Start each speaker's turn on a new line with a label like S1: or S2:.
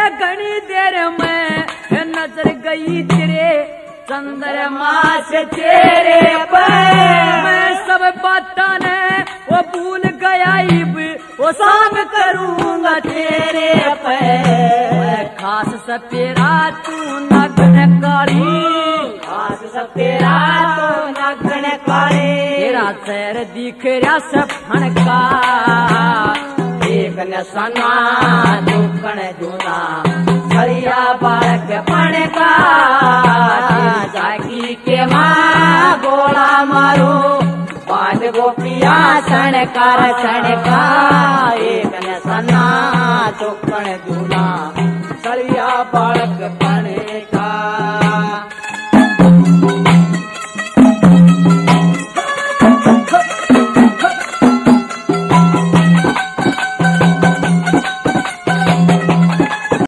S1: घनी देर में नजर गई तेरे चंद्रमा से तेरे पर मैं सब बातों ने वो भूल गया इब वो शाम करूंगा तेरे पे खास सपेरा तू नग्न काली खास सपेरा तू नग्न काली तेरा सैर दिख रहा सफन का एक नशना दुखन जूना हरिया बालक बन का जागी के माँ गोला मारो पांच गोपिया सणकार सणका एक नशना दुखन जूना